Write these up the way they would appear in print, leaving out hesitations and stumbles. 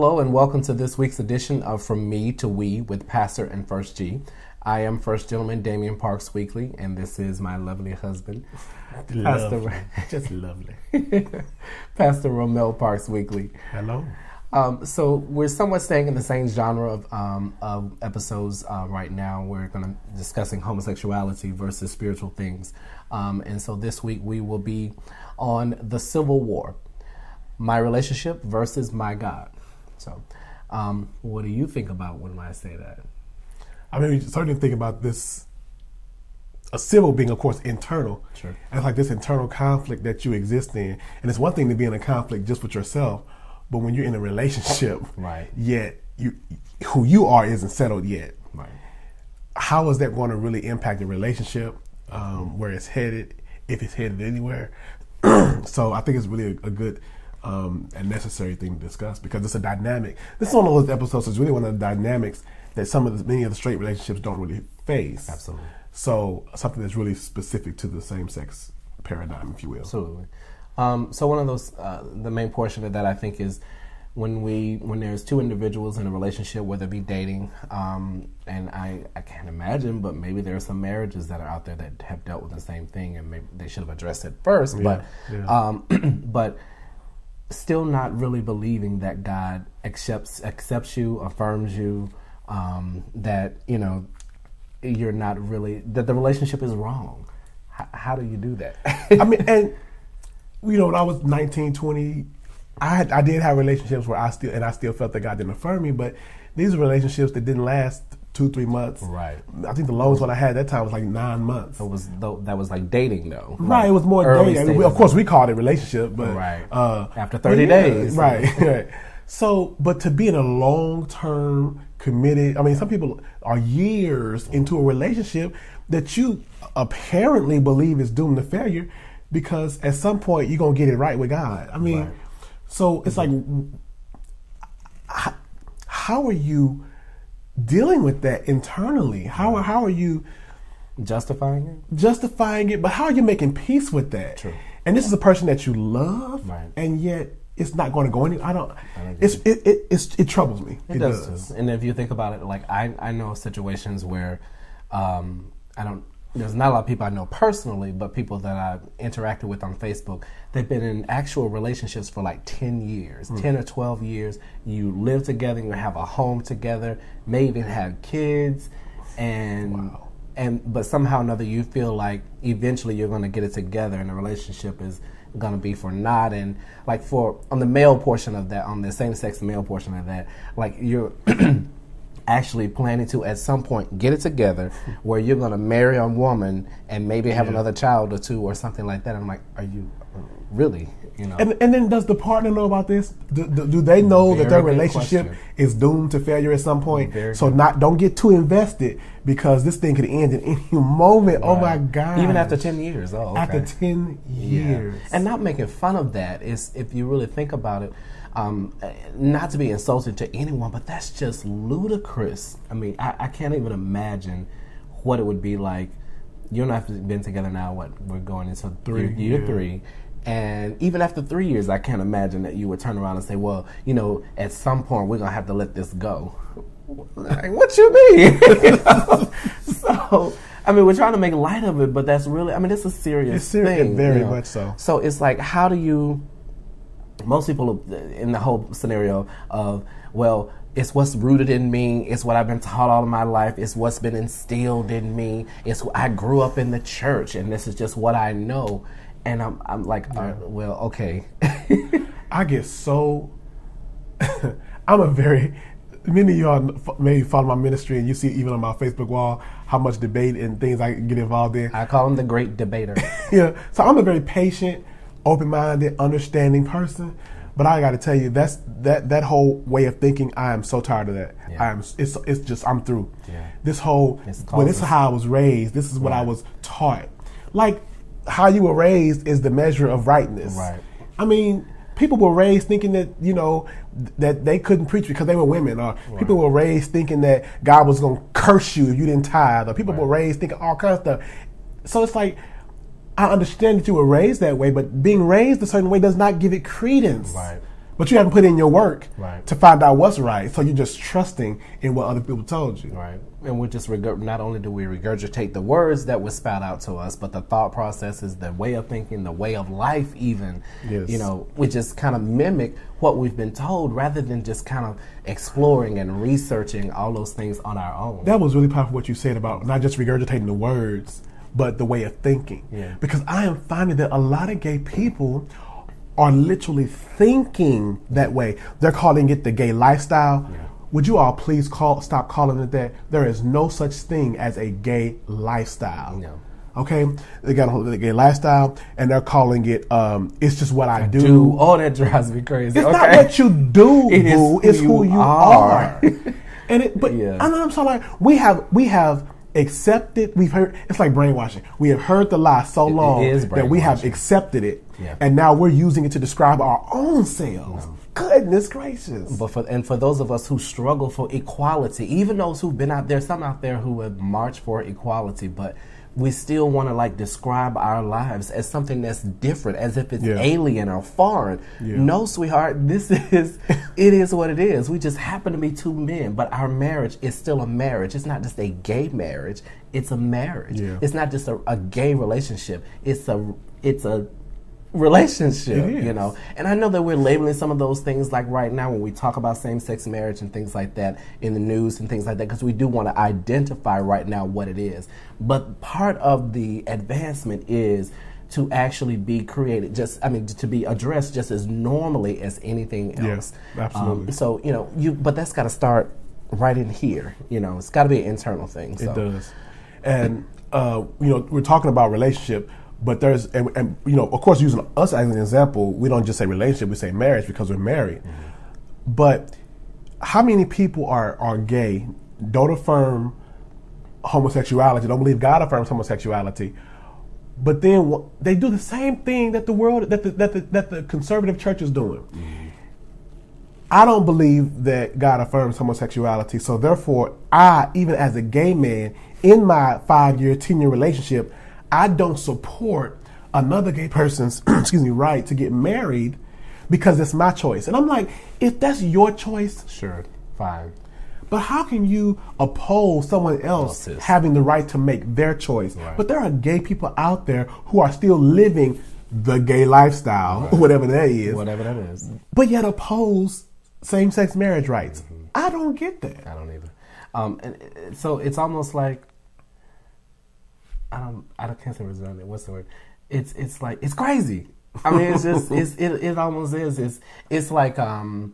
Hello and welcome to this week's edition of From Me to We with Pastor and First G. I am First Gentleman Damion Parks Weekly, and this is my lovely husband, Lovely. Just lovely. Pastor Romell Parks Weekly. Hello. So we're somewhat staying in the same genre of episodes right now. We're going to discussing homosexuality versus spiritual things. And so this week we will be on the Civil War, my relationship versus my God. So what do you think about when I say that? I mean, we certainly think about this, a civil being, of course, internal. Sure. And it's like this internal conflict that you exist in. And it's one thing to be in a conflict just with yourself, but when you're in a relationship, right, yet who you are isn't settled yet. Right. How is that going to really impact the relationship, where it's headed, if it's headed anywhere? So I think it's really a good and necessary thing to discuss, because it's a dynamic. This is one of those episodes that's really one of the dynamics that many of the straight relationships don't really face. Absolutely. So something that's really specific to the same-sex paradigm, if you will. Absolutely. So one of those, the main portion of that, I think, is when there's two individuals in a relationship, whether it be dating, and I can't imagine, but maybe there are some marriages that are out there that have dealt with the same thing, and maybe they should have addressed it first, but still not really believing that God accepts you, affirms you, that, you know, you're not really, that the relationship is wrong. How do you do that? I mean, and, you know, when I was 19, 20, I did have relationships where I still felt that God didn't affirm me, but these were relationships that didn't last 2-3 months. Right. I think the longest one I had at that time was like 9 months. That was like dating, though. Right, it was more dating. Of course, we called it relationship, but right. After 30 days. Right. So, but to be in a long-term committed, I mean, some people are years into a relationship that you apparently believe is doomed to failure, because at some point you're going to get it right with God. I mean, right. So it's like, how are you dealing with that internally? How are you justifying it? But how are you making peace with that? True. And this is a person that you love, right, and yet it's not going to go anywhere. It troubles me. It does. And if you think about it, like I know situations where there's not a lot of people I know personally, but people that I've interacted with on Facebook, they've been in actual relationships for like 10 years, 10 or 12 years. You live together, you have a home together, may even have kids, but somehow or another you feel like eventually you're going to get it together and the relationship is going to be for naught. And like on the male portion of that, on the same-sex male portion of that, like you're actually planning to at some point get it together where you're going to marry a woman and maybe have another child or two or something like that. I'm like, are you really, you know? And then does the partner know about this? Do they know that their relationship is doomed to failure at some point? Don't get too invested, because this thing could end in any moment. Right. Oh my God. Even after 10 years. Oh, okay. After 10 years. Yeah. And not making fun of that is, if you really think about it, not to be insulting to anyone, but that's just ludicrous. I mean, I can't even imagine what it would be like. You and I have been together now, we're going into year 3. And even after 3 years, I can't imagine that you would turn around and say, well, you know, at some point we're going to have to let this go. Like, what you mean? So, I mean, we're trying to make light of it, but that's really, I mean, it's a serious thing. Very much so. So it's like, how do you... Most people in the whole scenario of, well, it's what's rooted in me. It's what I've been taught all of my life. It's what's been instilled in me. I grew up in the church, and this is just what I know. And I'm like, well, okay. I get so... Many of y'all may follow my ministry, and you see even on my Facebook wall how much debate and things I get involved in. I call him the great debater. Yeah. So I'm a very patient, open-minded, understanding person, but I got to tell you, that whole way of thinking, I am so tired of that. Yeah. I'm through. Yeah. This is how I was raised. This is what I was taught. Like, how you were raised is the measure of rightness. Right. I mean, people were raised thinking that, you know, that they couldn't preach because they were women, or people were raised thinking that God was going to curse you if you didn't tithe, or people were raised thinking all kinds of stuff. So it's like, I understand that you were raised that way, but being raised a certain way does not give it credence. Right. But you haven't put in your work right. to find out what's right. So you're just trusting in what other people told you. Right. And we just not only do we regurgitate the words that were spat out to us, but the thought processes, the way of thinking, the way of life even. Yes. You know, we just kind of mimic what we've been told rather than just kind of exploring and researching all those things on our own. That was really powerful what you said about not just regurgitating the words, but the way of thinking. Yeah. Because I am finding that a lot of gay people are literally thinking that way. They're calling it the gay lifestyle. Yeah. Would you all please stop calling it that? There is no such thing as a gay lifestyle. No. Okay? They got the gay lifestyle, and they're calling it, it's just what I do. Oh, that drives me crazy. It's not what you do, boo. It's who you are. But yeah. I'm sorry, we have accepted, we've heard, it's like brainwashing. We have heard the lie so long that we have accepted it, and now we're using it to describe our own selves. No. Goodness gracious. But for those of us who struggle for equality, even those who've been out there, some out there who have marched for equality, but we still want to like describe our lives as something that's different, as if it's alien or foreign. No, sweetheart, it is what it is. We just happen to be two men, but our marriage is still a marriage. It's not just a gay marriage. It's a marriage. It's not just a gay relationship. It's a relationship, you know. And I know that we're labeling some of those things like right now when we talk about same-sex marriage and things like that in the news and things like that, because we do want to identify right now what it is. But part of the advancement is to actually be created, to be addressed just as normally as anything else. Absolutely. So, you know, but that's got to start right in here. You know, it's got to be an internal thing. So. It does. And, you know, we're talking about relationship. But there's, and you know, of course, using us as an example, we don't just say relationship, we say marriage because we're married. Mm-hmm. But how many people are gay, don't affirm homosexuality, don't believe God affirms homosexuality, but then they do the same thing that the world, that the conservative church is doing. Mm-hmm. I don't believe that God affirms homosexuality, so therefore, even as a gay man, in my 5-year, 10-year relationship, I don't support another gay person's right to get married because it's my choice. And I'm like, if that's your choice, sure, fine. But how can you oppose someone else having the right to make their choice? Right. But there are gay people out there who are still living the gay lifestyle, whatever that is. Whatever that is. But yet oppose same-sex marriage rights. Mm-hmm. I don't get that. I don't either. And so it's almost like, I can't say resounding. What's the word? It's like, it's crazy. I mean, it's just, it almost is. It's like, like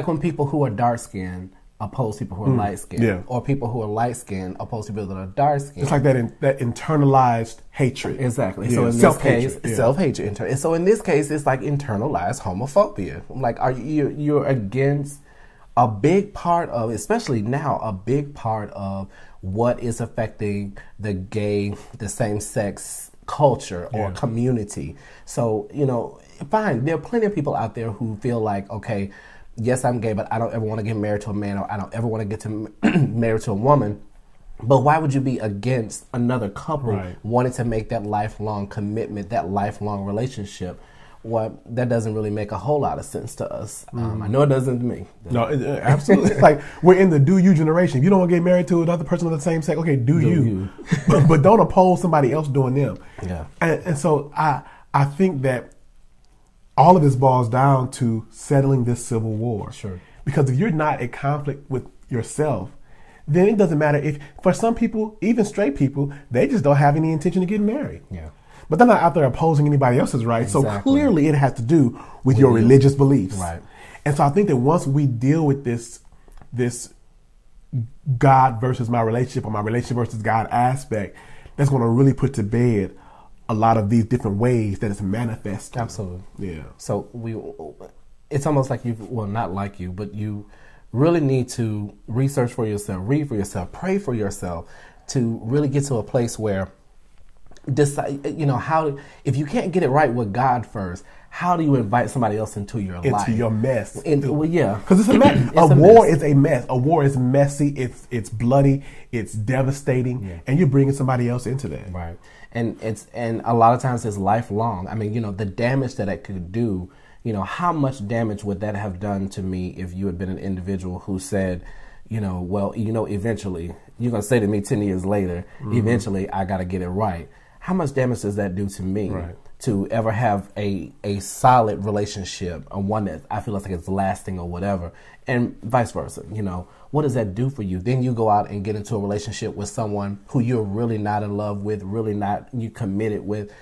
when people who are dark skinned oppose people who are light skinned, or people who are light skinned oppose people that are dark skinned. It's like that internalized hatred. Exactly. Yeah. So in this case, self-hatred. And so in this case, it's like internalized homophobia. Like, you're against a big part of, especially now, a big part of what is affecting the same-sex culture or community. So, you know, fine, there are plenty of people out there who feel like, okay, yes, I'm gay, but I don't ever want to get married to a man, or I don't ever want to get married to a woman. But why would you be against another couple wanting to make that lifelong commitment, that lifelong relationship? Well, that doesn't really make a whole lot of sense to us. I know it doesn't to me. No, absolutely. Like, we're in the do you generation. If you don't want to get married to another person of the same sex, okay, do you. but don't oppose somebody else doing them. Yeah. And so I think that all of this boils down to settling this civil war. Sure. Because if you're not in conflict with yourself, then it doesn't matter if, for some people, even straight people, they just don't have any intention of getting married. Yeah. But they're not out there opposing anybody else's rights. Exactly. So clearly it has to do with your religious beliefs. Right. And so I think that once we deal with this God versus my relationship, or my relationship versus God aspect, that's going to really put to bed a lot of these different ways that it's manifesting. Absolutely. Yeah. So it's almost like not like you, but you really need to research for yourself, read for yourself, pray for yourself to really get to a place where decide, you know, if you can't get it right with God first, how do you invite somebody else into your life? Into your mess. Because it's a mess. A war is a mess. A war is messy. It's bloody. It's devastating, and you're bringing somebody else into that. Right. And a lot of times it's lifelong. I mean, you know, the damage that it could do you know, how much damage would that have done to me if you had been an individual who said, you know, well, you know, eventually, you're going to say to me 10 years later, eventually I got to get it right. How much damage does that do to me to ever have a solid relationship, or one that I feel like it's lasting or whatever, and vice versa? You know, what does that do for you? Then you go out and get into a relationship with someone who you're really not in love with, really not you committed with,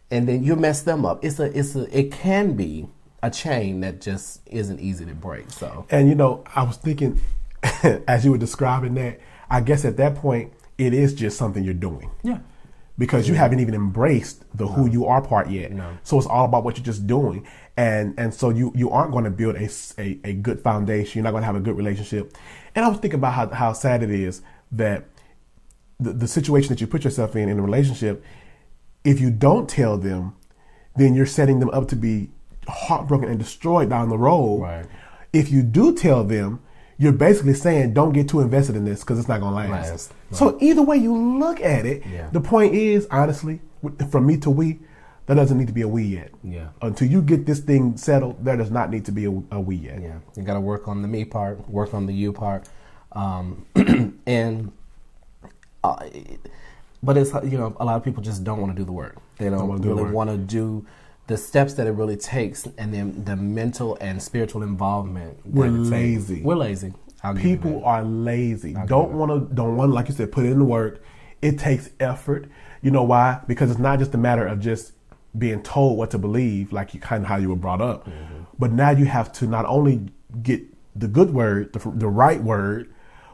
and then you mess them up. It can be a chain that just isn't easy to break. So, and you know, I was thinking, as you were describing that, I guess at that point it is just something you're doing. Yeah. Because you haven't even embraced the who you are part yet. No. So it's all about what you're just doing. And so you aren't going to build a good foundation. You're not going to have a good relationship. And I was thinking about how sad it is that the situation that you put yourself in a relationship, if you don't tell them, then you're setting them up to be heartbroken and destroyed down the road. Right. If you do tell them, you're basically saying, don't get too invested in this because it's not going to last. Right. So either way you look at it, the point is, honestly, from me to we, there doesn't need to be a we yet. Yeah. Until you get this thing settled, there does not need to be a we yet. Yeah. You got to work on the me part, work on the you part. But it's, you know, a lot of people just don't want to do the work. They don't really want to do the steps that it really takes, and then the mental and spiritual involvement. We're lazy. We're lazy. People are lazy. Don't want to, like you said, put in the work. It takes effort. You know why? Because it's not just a matter of just being told what to believe, like you kind of how you were brought up, but now you have to not only get the good word, the right word,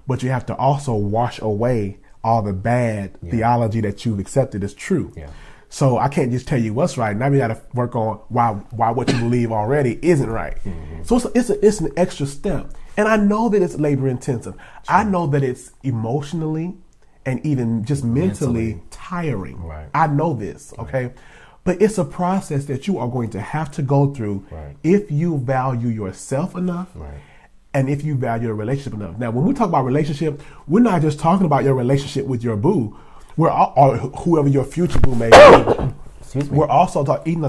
but you have to also wash away all the bad theology that you've accepted as true. Yeah. So I can't just tell you what's right. Now we got to work on why what you believe already isn't right. So it's an extra step. And I know that it's labor intensive. Sure. I know that it's emotionally and even just mentally tiring. Right. I know this, okay? But it's a process that you are going to have to go through if you value yourself enough and if you value your relationship enough. Now, when we talk about relationship, we're not just talking about your relationship with your boo. Or whoever your future boo may be. Excuse me. We're also talking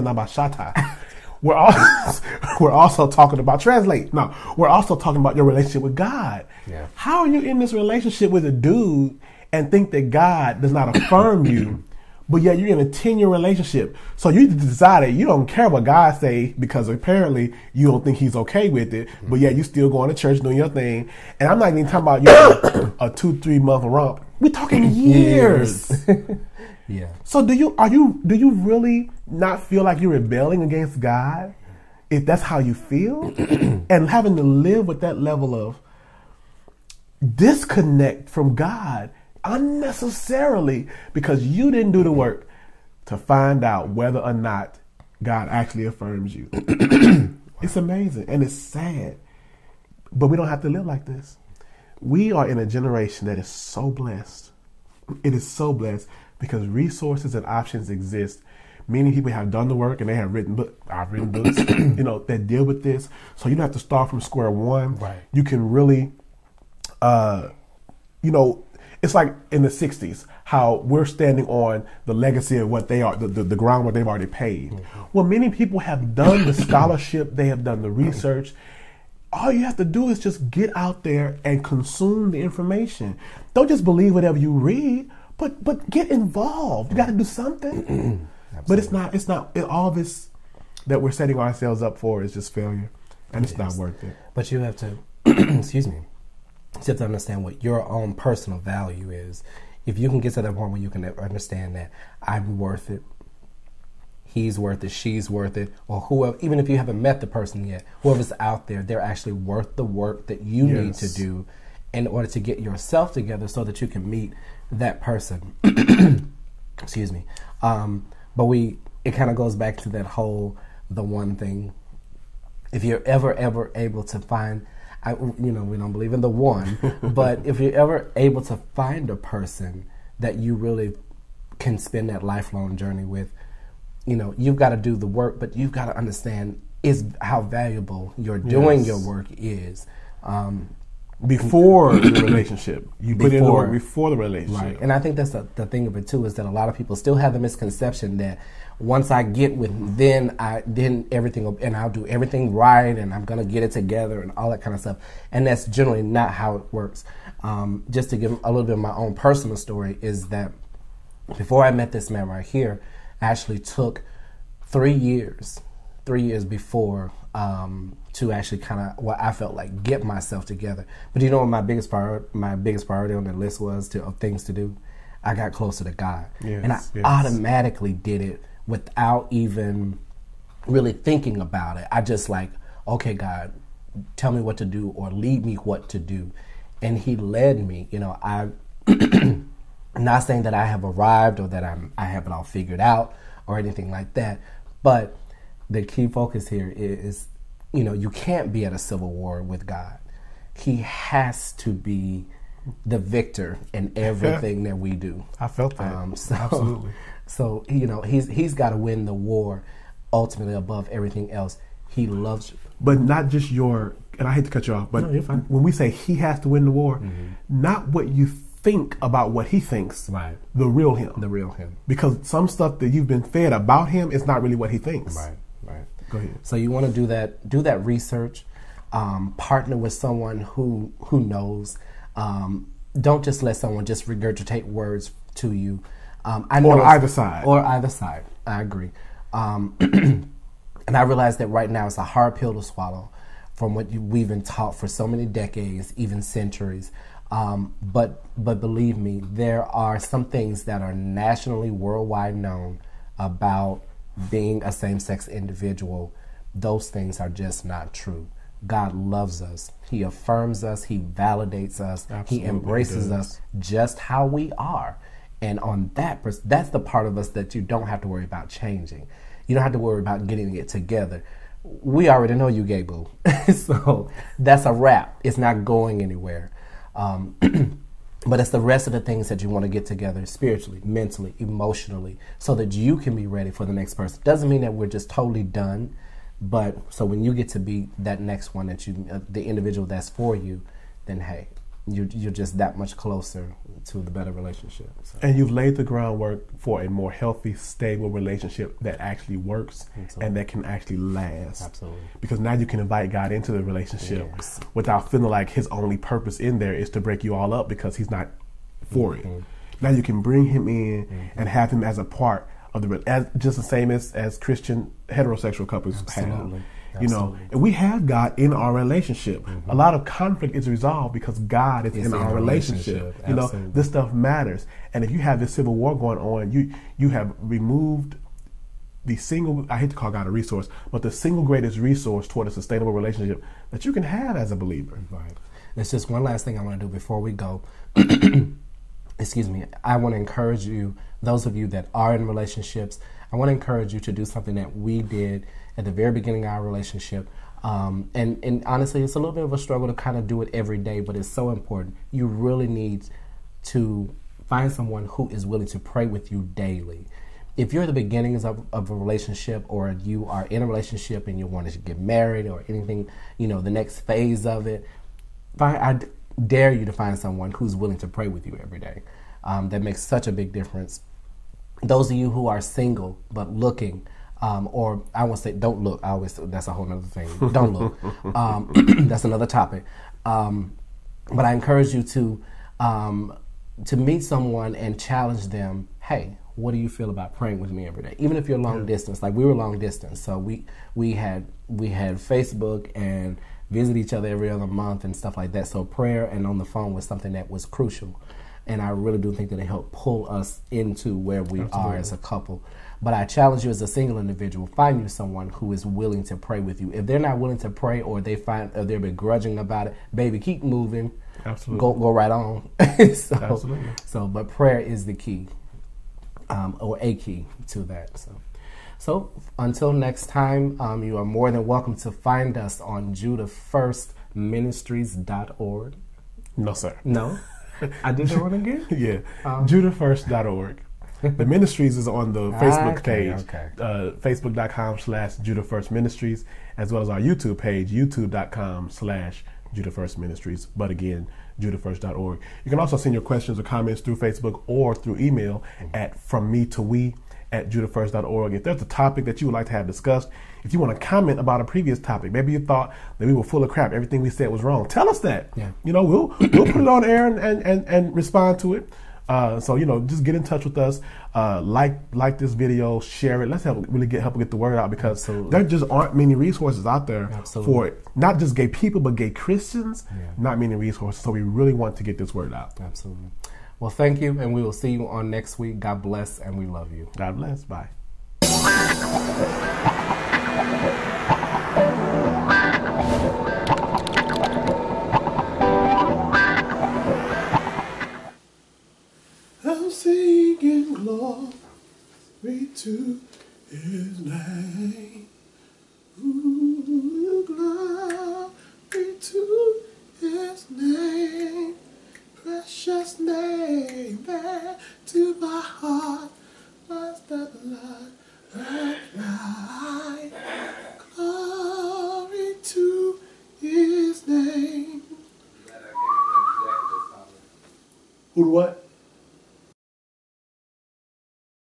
We're also talking about translate. No, we're also talking about your relationship with God. Yeah. How are you in this relationship with a dude and think that God does not affirm you, but yet you're in a 10-year relationship? So you decided you don't care what God say because apparently you don't think he's okay with it, but yet you still going to church doing your thing. And I'm not even talking about a 2-3 month romp. We're talking years. Yeah. So do you really not feel like you're rebelling against God if that's how you feel? And having to live with that level of disconnect from God unnecessarily because you didn't do the work to find out whether or not God actually affirms you. It's amazing and it's sad. But we don't have to live like this. We are in a generation that is so blessed. It is so blessed because resources and options exist. Many people have done the work and they have written books. I've written books, that deal with this. So you don't have to start from square one. Right. You can really, it's like in the 60s, how we're standing on the legacy of what they are, the groundwork they've already paid. Mm-hmm. Well, many people have done the scholarship, they have done the research. All you have to do is just get out there and consume the information. Don't just believe whatever you read, but get involved. You got to do something. But it's not all this that we're setting ourselves up for is just failure, and it's not worth it. But you have to, excuse me, you have to understand what your own personal value is. If you can get to that point where you can understand that I'm worth it, he's worth it, she's worth it, or whoever, even if you haven't met the person yet, whoever's out there, they're actually worth the work that you need to do in order to get yourself together so that you can meet that person. Excuse me. But it kind of goes back to that whole, the one thing. If you're ever able to find, we don't believe in the one, but if you're ever able to find a person that you really can spend that lifelong journey with, you've got to do the work, but you've got to understand how valuable your doing your work is. Before the relationship. You put in the work before the relationship. Right. And I think that's the thing of it too, is that a lot of people still have the misconception that once I get with, then everything will, and I'll do everything right, and I'm gonna get it together and all that kind of stuff. And that's generally not how it works. Just to give a little bit of my own personal story is that before I met this man right here, I actually took 3 years before to actually kind of what I felt like get myself together. But you know what my biggest priority on the list was of things to do? I got closer to God. Yes, and I automatically did it without even really thinking about it. I just like, okay, God, tell me what to do or lead me what to do. And he led me. You know, I'm not saying that I have arrived or that I have it all figured out or anything like that. But the key focus here is, you know, you can't be at a civil war with God. He has to be the victor in everything that we do. I felt that. Absolutely. So, you know, he's got to win the war ultimately above everything else. He loves you. But not just your, and I hate to cut you off, but no, you're fine. When we say he has to win the war, not what you think about what he thinks, right? The real him. The real him. Because some stuff that you've been fed about him is not really what he thinks. Right, right. Go ahead. So you want to do that research, partner with someone who knows. Don't just let someone just regurgitate words to you. I know either side. Or either side. I agree. And I realize that right now it's a hard pill to swallow from what we've been taught for so many decades, even centuries. But believe me, there are some things that are nationally, worldwide known about being a same-sex individual. Those things are just not true. God loves us. He affirms us. He validates us. Absolutely, he embraces us just how we are. And on that's the part of us that you don't have to worry about changing. You don't have to worry about getting it together. We already know you gay, boo. So that's a wrap. It's not going anywhere. But it's the rest of the things that you want to get together spiritually, mentally, emotionally, so that you can be ready for the next person. Doesn't mean that we're just totally done, but so when you get to be that next one, that the individual that's for you, then hey, you're just that much closer to the better relationship. So. And you've laid the groundwork for a more healthy, stable relationship that actually works. Absolutely. And that can actually last. Absolutely. Because now you can invite God into the relationship without feeling like his only purpose in there is to break you all up because he's not for it. Now you can bring him in and have him as a part of just the same as Christian heterosexual couples have. You know, and we have God in our relationship. A lot of conflict is resolved because God is in our relationship. You know, this stuff matters. And if you have this civil war going on, you have removed the single, I hate to call God a resource, but the single greatest resource toward a sustainable relationship that you can have as a believer. Right. There's just one last thing I want to do before we go. Excuse me. I want to encourage you, those of you that are in relationships, I want to encourage you to do something that we did at the very beginning of our relationship. And honestly, it's a little bit of a struggle to kind of do it every day, but it's so important. You really need to find someone who is willing to pray with you daily. If you're at the beginnings of a relationship, or you are in a relationship and you want to get married or anything, you know, the next phase of it, I dare you to find someone who's willing to pray with you every day. That makes such a big difference. Those of you who are single but looking, or I won't say don't look. I always, that's a whole other thing. Don't look. That's another topic. But I encourage you to meet someone and challenge them. Hey, what do you feel about praying with me every day? Even if you're long distance, like we were long distance, so we had Facebook and visit each other every other month and stuff like that. So prayer and on the phone was something that was crucial. And I really do think that it helped pull us into where we are as a couple. But I challenge you as a single individual, find you someone who is willing to pray with you. If they're not willing to pray, or they're begrudging about it, baby, keep moving. Absolutely. Go right on. Absolutely. So, but prayer is the key, or a key to that. So until next time, you are more than welcome to find us on JudahFirstMinistries.org. No, sir. No? I did that one again? Yeah. JudahFirst.org. The ministries is on the Facebook page, facebook.com/JudahFirstMinistries, as well as our YouTube page, youtube.com/ Judah First Ministries. But again, judahfirst.org. You can also send your questions or comments through Facebook or through email at frommetowwe@judahfirst.org. If there's a topic that you would like to have discussed, if you want to comment about a previous topic, maybe you thought that we were full of crap, everything we said was wrong, tell us that. Yeah. We'll put it on air and respond to it. So just get in touch with us. Like this video, share it. Let's help get the word out, because there just aren't many resources out there for not just gay people but gay Christians. Not many resources. So we really want to get this word out. Absolutely. Well, thank you, and we will see you on next week. God bless, and we love you. God bless. Bye. I'm singing glory to His name. Ooh, glory to His name. Precious name that to my heart was the blood of life. Glory to His name. Who what?